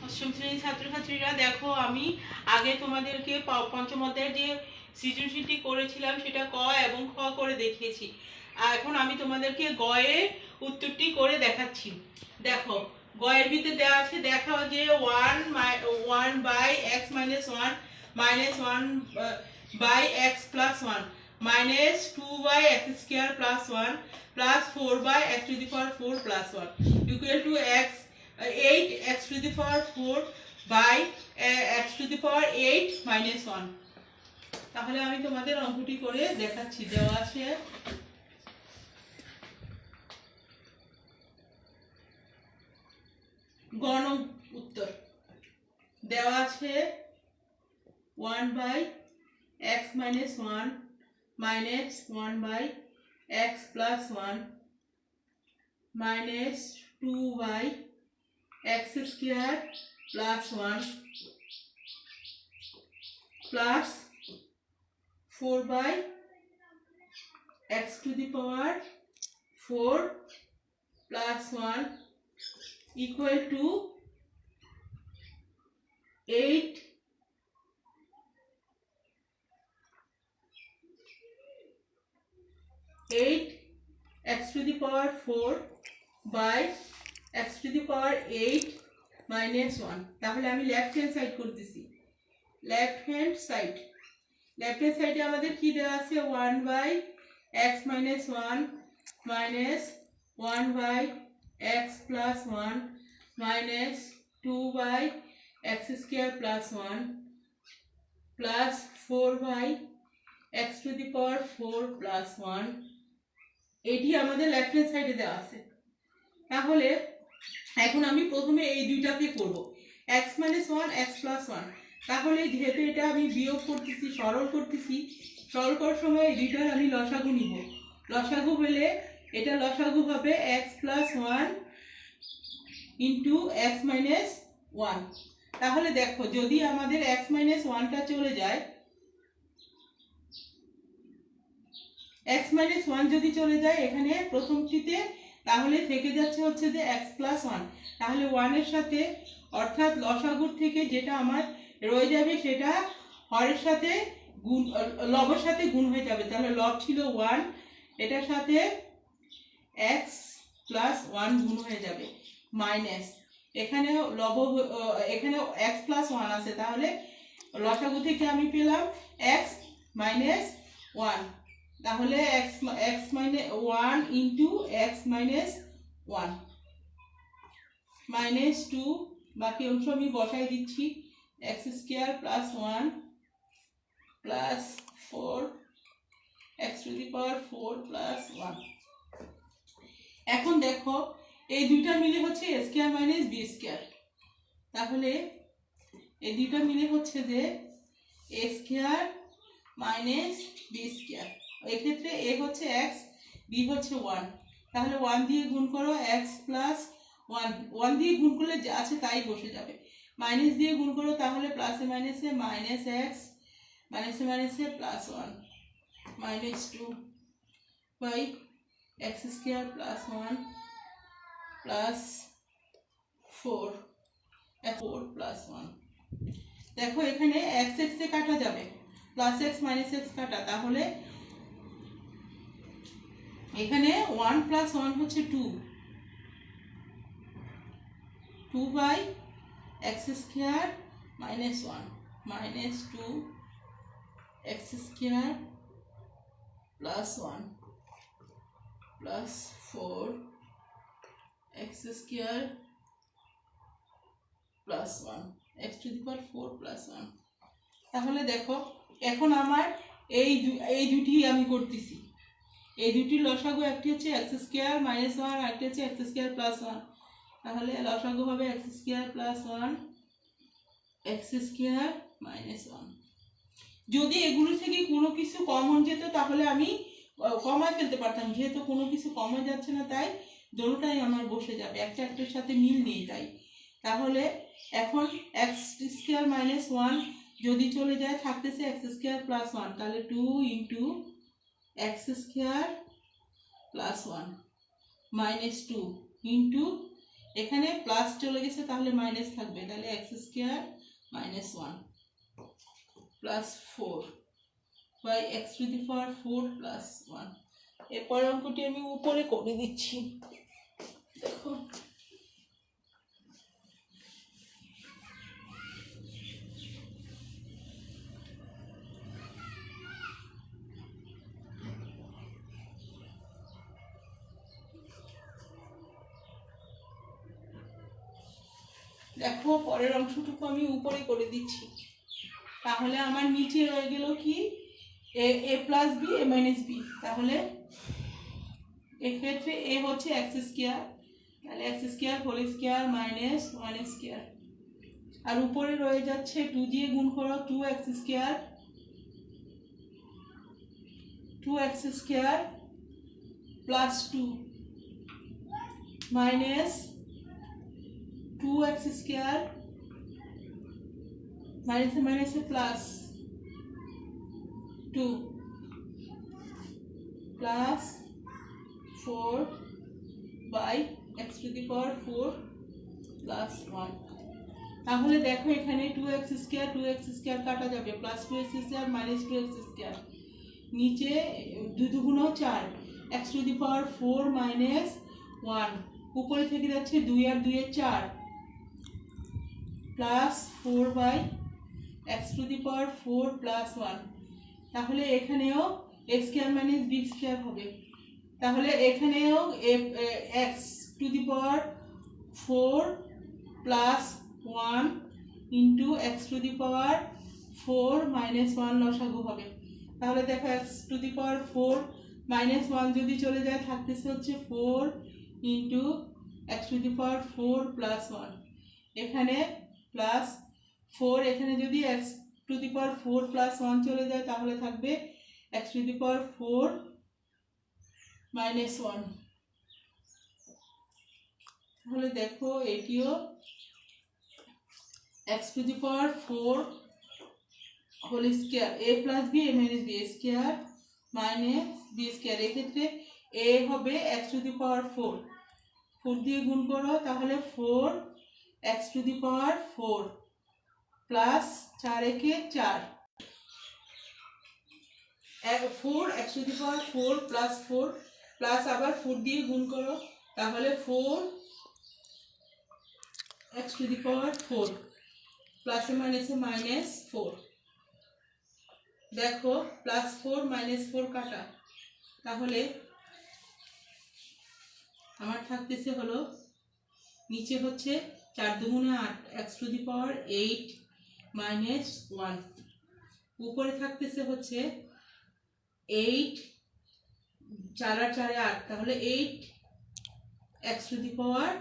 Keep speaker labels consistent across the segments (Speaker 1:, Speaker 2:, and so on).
Speaker 1: অষ্টম শ্রেণীর ছাত্রছাত্রীরা দেখো, আমি আগে তোমাদেরকে পঞ্চম অধ্যায়ের যে সৃজনশীলটি করেছিলাম সেটা ক এবং খ করে দেখিয়েছি। এখন আমি তোমাদেরকে গ এর উত্তরটি করে দেখাচ্ছি। দেখো, গ এর ভিতরে দেওয়া আছে, দেখাও যে 1/(x-1) -1 by x plus 1 minus 2/(x² plus 1 plus 4/(x⁴ plus 1 equal to 8(x⁴ by x⁴ minus 1। তাহলে আমি তোমাদের অঙ্কটি করে দেখাচ্ছি। দেওয়া আছে গণ উত্তর দেওয়া আছে 1/(x-1 minus 1/(x plus 1 minus 2/(x² plus 1 plus 4/(x⁴ plus 1 equal to 8(x⁴ by x⁴ minus 1। তাহলে আমি লেফট হ্যান্ড সাইড করতেছি। লেফট হ্যান্ড সাইডে আমাদের কি দেওয়া আছে? 1/(x-1 minus 1/(x plus 1 minus 2/(x² plus 1 plus 4/(x⁴ plus 1। এটি আমাদের লেফট হ্যান্ড সাইডে দেওয়া আছে। তাহলে এখন আমি প্রথমে এই দুইটাকে করব, x - 1 x plus 1। তাহলে যেহেতু এটা আমি বিয়োগ করতেছি, সরল করতেছি, সরল করার সময় এই দুইটার আমি লসাগু নিব। লসাগু হলে এটা লসাগু হবে x plus 1 into x minus 1। তাহলে দেখো, যদি আমাদের x minus 1টা চলে যায়, x minus 1 যদি চলে যায় এখানে প্রথমটিতে, তাহলে থেকে যাচ্ছে হচ্ছে যে x plus 1। তাহলে 1 এর সাথে, অর্থাৎ লসাগুর থেকে যেটা আমার রয়ে যাবে সেটা হরের সাথে গুণ, লবের সাথে গুণ হয়ে যাবে। তাহলে লব ছিল 1, এটার সাথে x plus 1 গুণ হয়ে যাবে, মাইনাস এখানে এখানে x plus 1 আছে। তাহলে লসাগু থেকে আমি পেলাম x minus 1। তাহলে x minus 1 into x minus 1 minus 2, বাকি অংশ আমি বসাই দিচ্ছি, x² plus 1 plus 4x⁴ plus 1। এখন দেখো, এই দুইটা মিলে হচ্ছে a² minus b²। তাহলে এই দুইটা মিলে হচ্ছে যে a² minus b²। এক্ষেত্রে a হচ্ছে x, b হচ্ছে 1। তাহলে 1 দিয়ে গুণ করো, x plus 1 দিয়ে গুণ করলে যা আছে তাই বসে যাবে। মাইনাস দিয়ে গুণ করো, তাহলে প্লাসে মাইনাসে মাইনাস x, মাইনাসে মাইনাসে plus 1 minus 2 by x² plus 1 plus 4 plus 1। দেখো, এখানে x এ কাটা যাবে, প্লাস x মাইনাস x কাটা। তাহলে এখানে 1 plus 1 হচ্ছে 2 by x² minus 1 minus 2x² plus 1 plus 4x² plus 1 x⁴ plus 1। তাহলে দেখো, এখন আমার এই দুটি আমি করতেছি। এই দুটি লসাগু, একটি হচ্ছে x² minus 1, আরেকটি হচ্ছে x² plus 1। তাহলে লসাগু হবে x² plus 1 x² minus 1। যদি এগুলো থেকে কোনো কিছু কমন যেত তাহলে আমি কমায় ফেলতে পারতাম। যেহেতু কোনো কিছু কমন যাচ্ছে না, তাই দুটোটাই আমার বসে যাবে, একটা একটার সাথে মিল নেই তাই। তাহলে এখন x² minus 1 যদি চলে যায়, থাকতেছে x² plus 1। তাহলে 2 into x² plus 1 minus 2 into এখানে প্লাস চলে গেছে তাহলে মাইনাস থাকবে, তাহলে x square minus 1 plus 4 by x to the power 4 plus 1। এরপর অঙ্কটি আমি উপরে করে দিচ্ছি। দেখো দেখো পরের অংশটুকু আমি উপরে করে দিচ্ছি। তাহলে আমার নিচে রয়ে গেল কি A plus B A minus B. তাহলে এক্ষেত্রে এ হচ্ছে এক্স স্কোয়ার, তাহলে x square whole square minus 1 square, আর উপরে রয়ে যাচ্ছে 2 দিয়ে গুণ করো 2x square, 2x square plus 2 minus 2x square মাইনাসে মাইনাসে plus 2 plus 4 by x to the power 4 plus 1। তাহলে দেখো এখানে 2x স্কোয়ার কাটা যাবে, plus 2x square minus 2x square, নিচে 2 দুগুণ 4 x to the power 4 minus 1, উপরে থেকে যাচ্ছে 2 আর 2 এর 4 plus 4 by x to the power 4 plus 1। তাহলে এখানেও x square minus B square হবে, তাহলে এখানেও x to the power 4 plus 1 into x to the power 4 minus 1 লসাগু হবে। তাহলে দেখো x to the power 4 minus 1 যদি চলে যায় থাকতেছে হচ্ছে 4 into x to the power 4 plus 1, এখানে প্লাস 4, এখানে যদি x to the power 4 plus 1 চলে যায় তাহলে থাকবে x to the power 4 minus 1। তাহলে দেখো এটিও x to the power 4 whole square A plus B A minus B square minus B square, এক্ষেত্রে এ হবে এক্স টু দি পাওয়ার 4 দিয়ে গুণ করো তাহলে 4 x to the power 4 plus 4 একে 4 4 x to the power 4 plus 4 plus আবার 4 দিয়ে গুণ করো তাহলে 4 x to the power 4 plus মাইনাসে মাইনাস 4। দেখো প্লাস 4 মাইনাস 4 কাটা, তাহলে আমার থাকতেছে হলো নিচে হচ্ছে 4 দুগুণে 8 x to the power 8 minus 1, উপরে থাকতেছে হচ্ছে 8 4 আর 4 8, তাহলে 8 এক্স টু দি পাওয়ার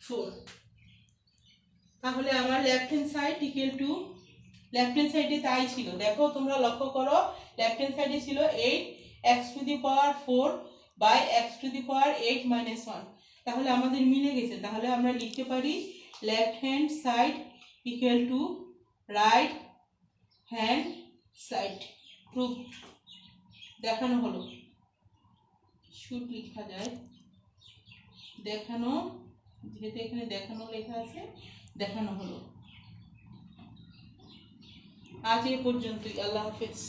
Speaker 1: 4। তাহলে আমার left hand side equal two, left hand সাইডে তাই ছিল, দেখো তোমরা লক্ষ্য করো লেফট হ্যান্ড সাইডে ছিল 8 x to the power 4 by x to the power 8 minus 1, তাহলে আমাদের মিলে গেছে। তাহলে আমরা লিখতে পারি left hand side equal to right hand side. Proof দেখানো হলো, শুড লেখা যায় দেখানো, যেহেতু এখানে দেখানো লেখা আছে দেখানো হলো। আজ এই পর্যন্তই, আল্লাহ হাফেজ।